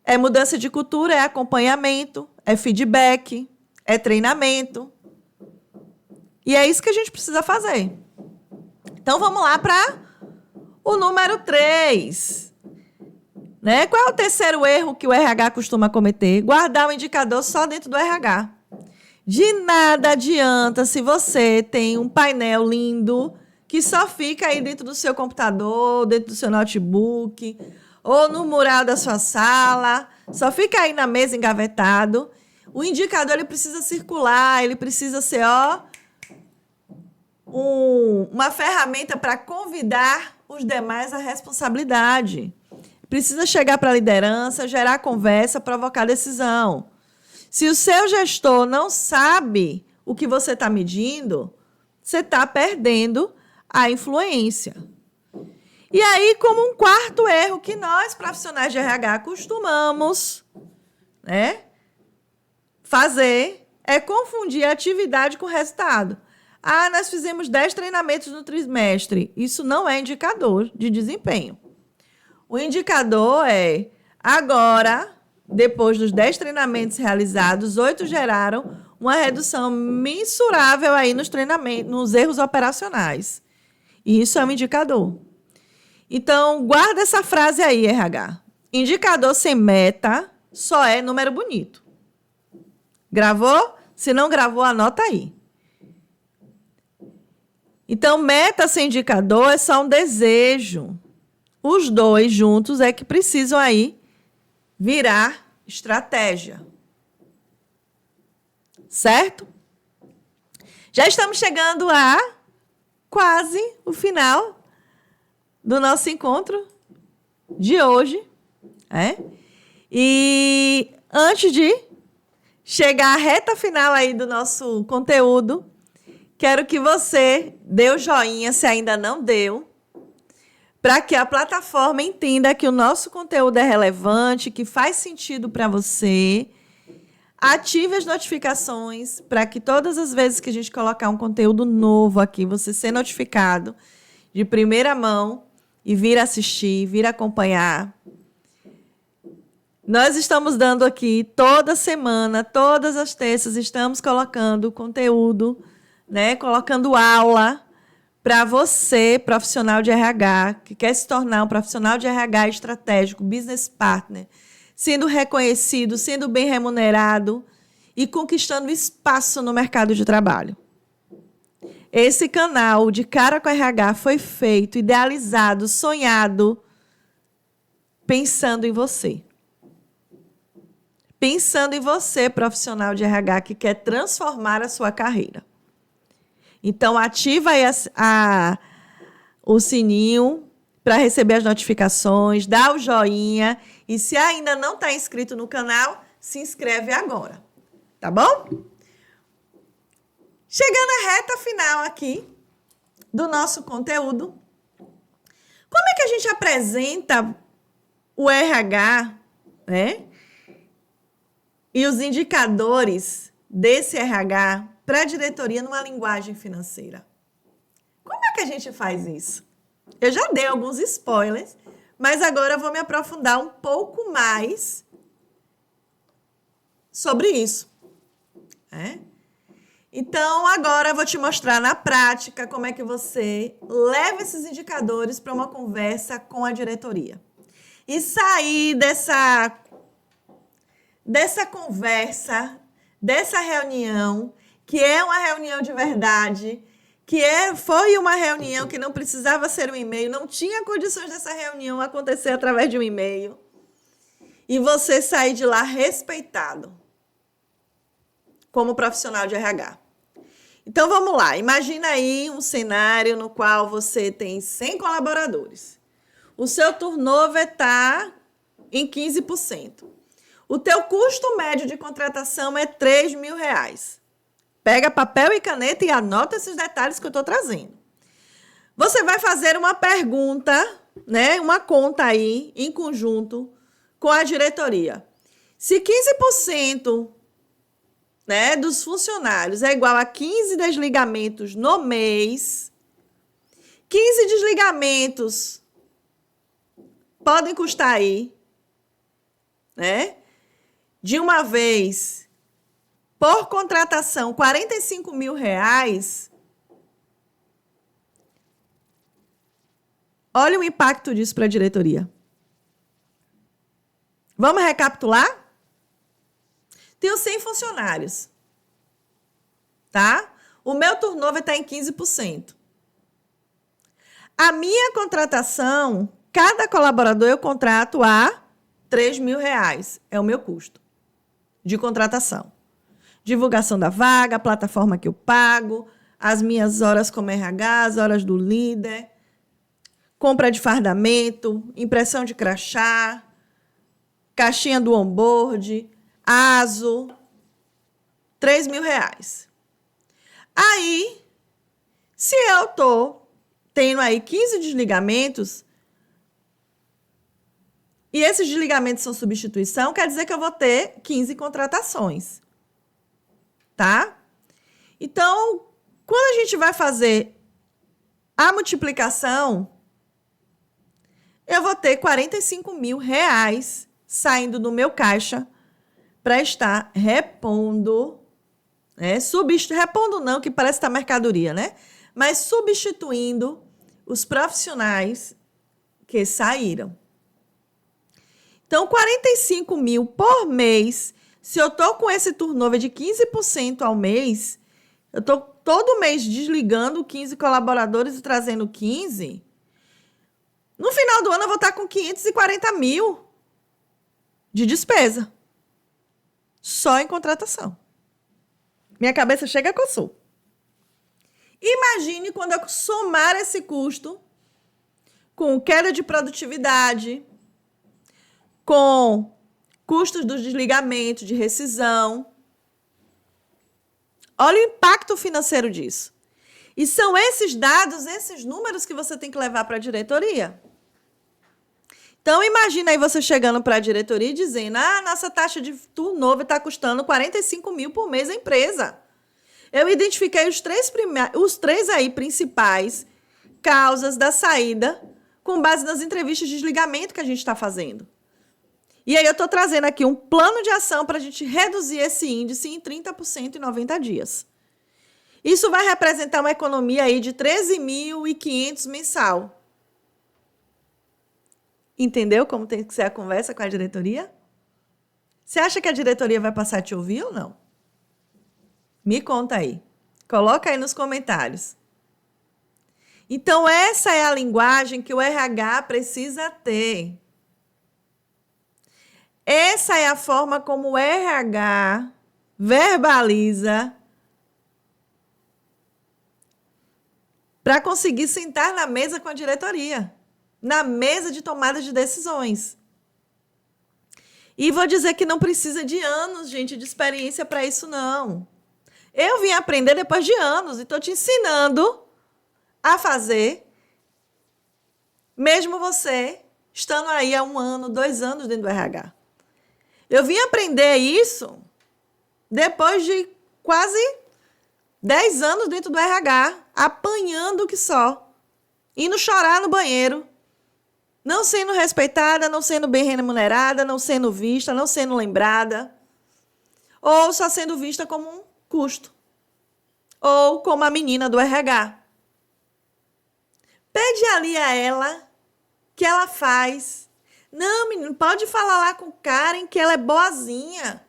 É mudança de cultura, é acompanhamento, é feedback, é treinamento. E é isso que a gente precisa fazer. Então, vamos lá para o número 3. Né? Qual é o terceiro erro que o RH costuma cometer? Guardar o indicador só dentro do RH. De nada adianta se você tem um painel lindo que só fica aí dentro do seu computador, dentro do seu notebook, ou no mural da sua sala, só fica aí na mesa engavetado. O indicador ele precisa circular, ele precisa ser uma ferramenta para convidar os demais à responsabilidade. Precisa chegar para a liderança, gerar conversa, provocar decisão. Se o seu gestor não sabe o que você está medindo, você está perdendo a influência. E aí, como um quarto erro que nós, profissionais de RH, costumamos, né, fazer, é confundir a atividade com o resultado. Ah, nós fizemos 10 treinamentos no trimestre. Isso não é indicador de desempenho. O indicador é, agora, depois dos 10 treinamentos realizados, 8 geraram uma redução mensurável aí nos treinamentos, nos erros operacionais. E isso é um indicador. Então, guarda essa frase aí, RH. Indicador sem meta só é número bonito. Gravou? Se não gravou, anota aí. Então, meta sem indicador é só um desejo. Os dois juntos é que precisam aí virar estratégia. Certo? Já estamos chegando a quase o final do nosso encontro de hoje. E antes de chegar à reta final aí do nosso conteúdo, quero que você dê o joinha se ainda não deu, para que a plataforma entenda que o nosso conteúdo é relevante, que faz sentido para você. Ative as notificações para que todas as vezes que a gente colocar um conteúdo novo aqui, você ser notificado de primeira mão e vir assistir, vir acompanhar. Nós estamos dando aqui toda semana, todas as terças, estamos colocando conteúdo, né? Colocando aula para você, profissional de RH, que quer se tornar um profissional de RH estratégico, business partner, sendo reconhecido, sendo bem remunerado e conquistando espaço no mercado de trabalho. Esse canal de Cara com RH foi feito, idealizado, sonhado, pensando em você. Pensando em você, profissional de RH, que quer transformar a sua carreira. Então, ativa aí o sininho para receber as notificações, dá o joinha e se ainda não está inscrito no canal, se inscreve agora, tá bom? Chegando à reta final aqui do nosso conteúdo, como é que a gente apresenta o RH, né? E os indicadores desse RH para a diretoria numa linguagem financeira? Como é que a gente faz isso? Eu já dei alguns spoilers, mas agora eu vou me aprofundar um pouco mais sobre isso. Então, agora eu vou te mostrar na prática como é que você leva esses indicadores para uma conversa com a diretoria. E sair dessa conversa, dessa reunião, que é uma reunião de verdade, foi uma reunião que não precisava ser um e-mail, não tinha condições dessa reunião acontecer através de um e-mail, e você sair de lá respeitado como profissional de RH. Então, vamos lá. Imagina aí um cenário no qual você tem 100 colaboradores. O seu turnover está em 15%. O teu custo médio de contratação é R$3.000. Pega papel e caneta e anota esses detalhes que eu estou trazendo. Você vai fazer uma pergunta, né? Uma conta aí, em conjunto, com a diretoria. Se 15%, né, dos funcionários é igual a 15 desligamentos no mês, 15 desligamentos podem custar aí, né? De uma vez, por contratação, R$45.000. Olha o impacto disso para a diretoria. Vamos recapitular? Tenho 100 funcionários, tá? O meu turnover está em 15%. A minha contratação, cada colaborador eu contrato a R$3.000. É o meu custo de contratação. Divulgação da vaga, a plataforma que eu pago, as minhas horas como RH, as horas do líder, compra de fardamento, impressão de crachá, caixinha do onboard, ASO, R$3.000. Aí, se eu estou tendo aí 15 desligamentos, e esses desligamentos são substituição, quer dizer que eu vou ter 15 contratações. Tá? Então, quando a gente vai fazer a multiplicação, eu vou ter R$45.000 saindo do meu caixa para estar repondo, né? Repondo não, que parece estar mercadoria, né? Mas substituindo os profissionais que saíram. Então, 45 mil por mês, se eu estou com esse turnover de 15% ao mês, eu estou todo mês desligando 15 colaboradores e trazendo 15, no final do ano eu vou estar com 540 mil de despesa. Só em contratação. Minha cabeça chega a coçar. Imagine quando eu somar esse custo com queda de produtividade, com custos dos desligamentos, de rescisão. Olha o impacto financeiro disso. E são esses dados, esses números que você tem que levar para a diretoria. Então, imagina aí você chegando para a diretoria e dizendo: nossa taxa de turnover está custando 45 mil por mês à empresa. Eu identifiquei os três aí principais causas da saída com base nas entrevistas de desligamento que a gente está fazendo. E aí eu estou trazendo aqui um plano de ação para a gente reduzir esse índice em 30% em 90 dias. Isso vai representar uma economia aí de 13.500 mensal. Entendeu como tem que ser a conversa com a diretoria? Você acha que a diretoria vai passar a te ouvir ou não? Me conta aí. Coloca aí nos comentários. Então, essa é a linguagem que o RH precisa ter. Essa é a forma como o RH verbaliza para conseguir sentar na mesa com a diretoria, na mesa de tomada de decisões. E vou dizer que não precisa de anos, gente, de experiência para isso, não. Eu vim aprender depois de anos e estou te ensinando a fazer, mesmo você estando aí há 1 ano, 2 anos dentro do RH. Eu vim aprender isso depois de quase 10 anos dentro do RH, apanhando que só, indo chorar no banheiro, não sendo respeitada, não sendo bem remunerada, não sendo vista, não sendo lembrada, ou só sendo vista como um custo, ou como a menina do RH. Pede ali a ela que ela faz. Não, menino, pode falar lá com Karen que ela é boazinha.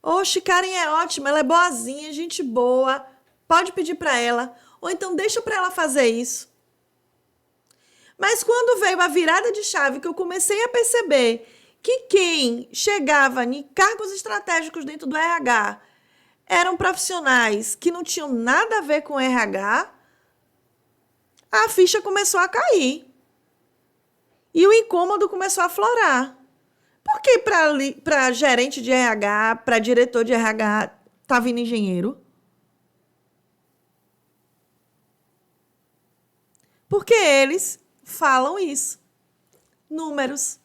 Oxe, Karen é ótima, ela é boazinha, gente boa. Pode pedir para ela. Ou então deixa para ela fazer isso. Mas quando veio a virada de chave que eu comecei a perceber que quem chegava em cargos estratégicos dentro do RH eram profissionais que não tinham nada a ver com RH, a ficha começou a cair. E o incômodo começou a aflorar. Por que para gerente de RH, para diretor de RH, está vindo engenheiro? Porque eles falam isso. Números.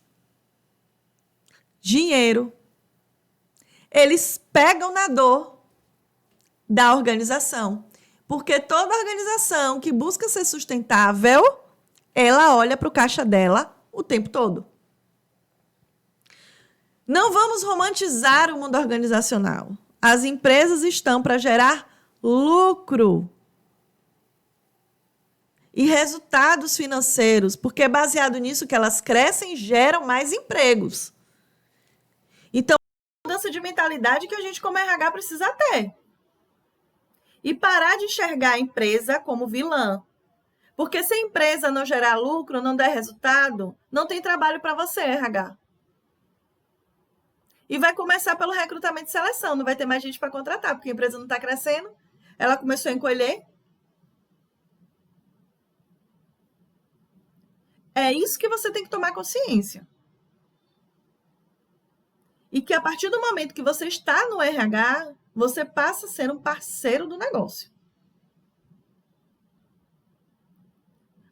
Dinheiro. Eles pegam na dor da organização. Porque toda organização que busca ser sustentável, ela olha para o caixa dela o tempo todo. Não vamos romantizar o mundo organizacional. As empresas estão para gerar lucro e resultados financeiros, porque é baseado nisso que elas crescem e geram mais empregos. Então, é uma mudança de mentalidade que a gente, como RH, precisa ter. E parar de enxergar a empresa como vilã. Porque se a empresa não gerar lucro, não der resultado, não tem trabalho para você, RH. E vai começar pelo recrutamento e seleção. Não vai ter mais gente para contratar, porque a empresa não está crescendo. Ela começou a encolher. É isso que você tem que tomar consciência. E que a partir do momento que você está no RH, você passa a ser um parceiro do negócio.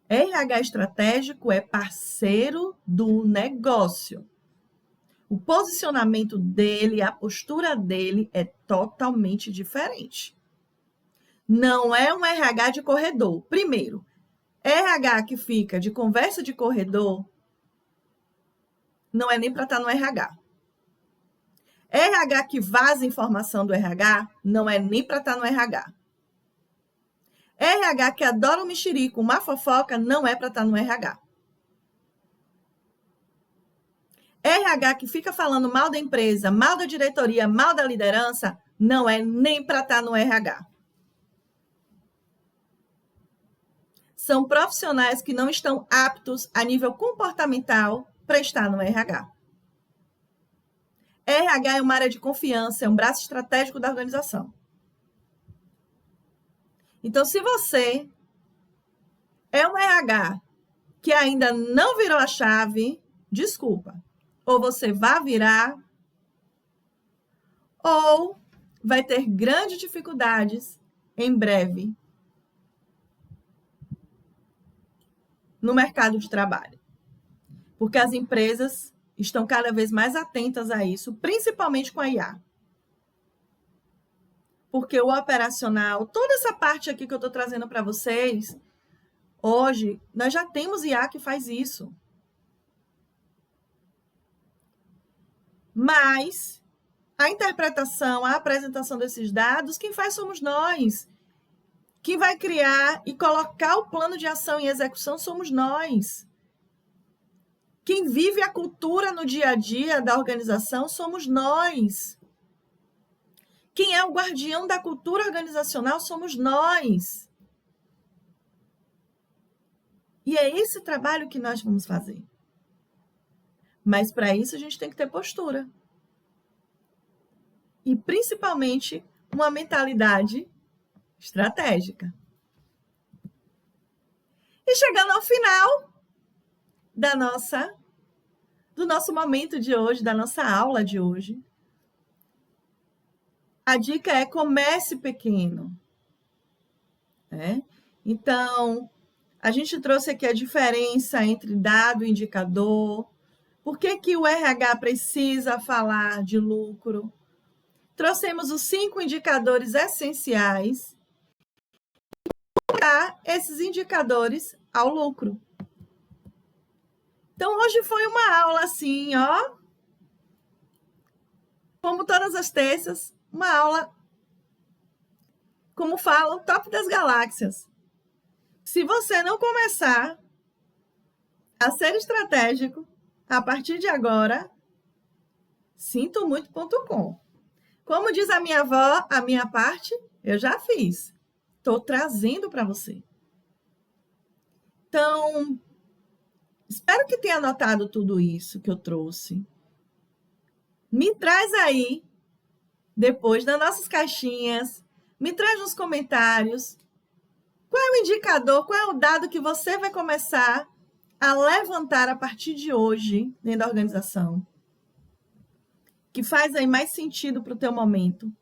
RH estratégico é parceiro do negócio. O posicionamento dele, a postura dele é totalmente diferente. Não é um RH de corredor. Primeiro, RH que fica de conversa de corredor não é nem para estar no RH. RH que vaza informação do RH não é nem para estar no RH. RH que adora um mexerico, uma fofoca, não é para estar no RH. RH que fica falando mal da empresa, mal da diretoria, mal da liderança, não é nem para estar no RH. São profissionais que não estão aptos a nível comportamental para estar no RH. RH é uma área de confiança, é um braço estratégico da organização. Então, se você é um RH que ainda não virou a chave, desculpa. Ou você vai virar, ou vai ter grandes dificuldades em breve no mercado de trabalho. porque as empresas estão cada vez mais atentas a isso, principalmente com a IA. Porque o operacional, toda essa parte aqui que eu estou trazendo para vocês, hoje, nós já temos IA que faz isso. Mas a interpretação, a apresentação desses dados, quem faz somos nós. Quem vai criar e colocar o plano de ação em execução somos nós. Quem vive a cultura no dia a dia da organização somos nós. Quem é o guardião da cultura organizacional somos nós. E é esse trabalho que nós vamos fazer. Mas para isso a gente tem que ter postura. E principalmente uma mentalidade estratégica. E chegando ao final do nosso momento de hoje, da nossa aula de hoje, a dica é comece pequeno. Então, a gente trouxe aqui a diferença entre dado e indicador. Por que o RH precisa falar de lucro? Trouxemos os 5 indicadores essenciais para esses indicadores ao lucro. Então, hoje foi uma aula assim, ó. Como todas as terças, uma aula, como falam, top das galáxias. Se você não começar a ser estratégico, a partir de agora, sinto muito.com. Como diz a minha avó, a minha parte, eu já fiz. Estou trazendo para você. Então, espero que tenha anotado tudo isso que eu trouxe. Me traz aí, depois das nossas caixinhas, me traz nos comentários qual é o indicador, qual é o dado que você vai começar a levantar a partir de hoje dentro da organização, que faz aí mais sentido para o teu momento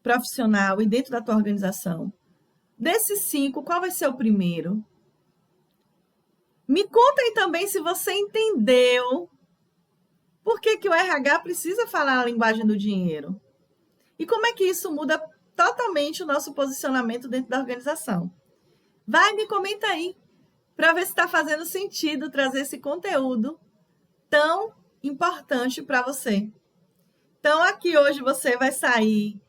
profissional e dentro da tua organização. Desses 5, qual vai ser o primeiro? Me conta aí também se você entendeu por que o RH precisa falar a linguagem do dinheiro. E como é que isso muda totalmente o nosso posicionamento dentro da organização. Vai, me comenta aí, para ver se está fazendo sentido trazer esse conteúdo tão importante para você. Então, aqui hoje você vai sair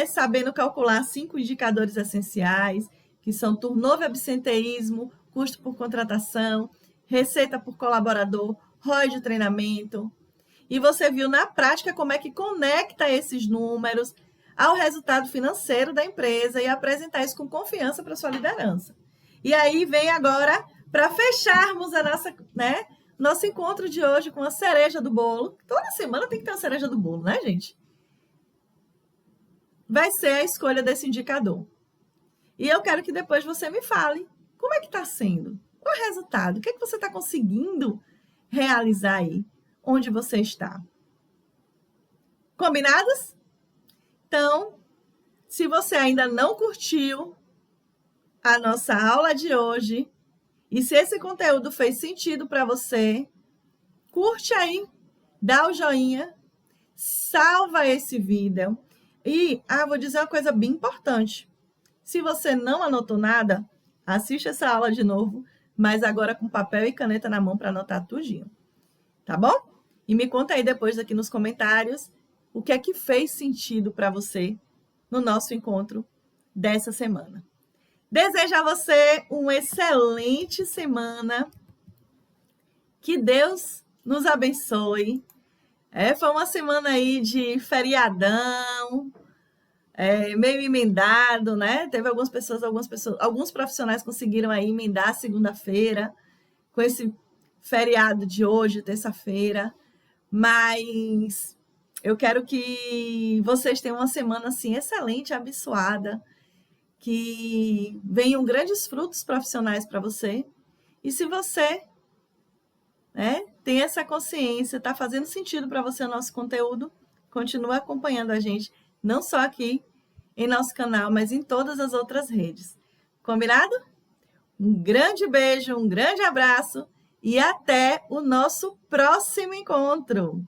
sabendo calcular 5 indicadores essenciais, que são turnover, absenteísmo, custo por contratação, receita por colaborador, ROI de treinamento. E você viu na prática como é que conecta esses números ao resultado financeiro da empresa e apresentar isso com confiança para sua liderança. E aí vem agora, para fecharmos a nosso encontro de hoje com a cereja do bolo. Toda semana tem que ter uma cereja do bolo, né, gente? Vai ser a escolha desse indicador. E eu quero que depois você me fale como é que está sendo, qual é o resultado, o que é que você está conseguindo realizar aí, onde você está. Combinados? Então, se você ainda não curtiu a nossa aula de hoje e se esse conteúdo fez sentido para você, curte aí, dá o joinha, salva esse vídeo. E, vou dizer uma coisa bem importante. Se você não anotou nada, assiste essa aula de novo, mas agora com papel e caneta na mão para anotar tudinho. Tá bom? E me conta aí depois aqui nos comentários o que é que fez sentido para você no nosso encontro dessa semana. Desejo a você uma excelente semana. Que Deus nos abençoe. Foi uma semana aí de feriadão, meio emendado, né? Teve alguns profissionais conseguiram aí emendar a segunda-feira com esse feriado de hoje, terça-feira. Mas eu quero que vocês tenham uma semana assim excelente, abençoada, que venham grandes frutos profissionais para você. E se você tem essa consciência, está fazendo sentido para você o nosso conteúdo, continua acompanhando a gente, não só aqui em nosso canal, mas em todas as outras redes. Combinado? Um grande beijo, um grande abraço e até o nosso próximo encontro.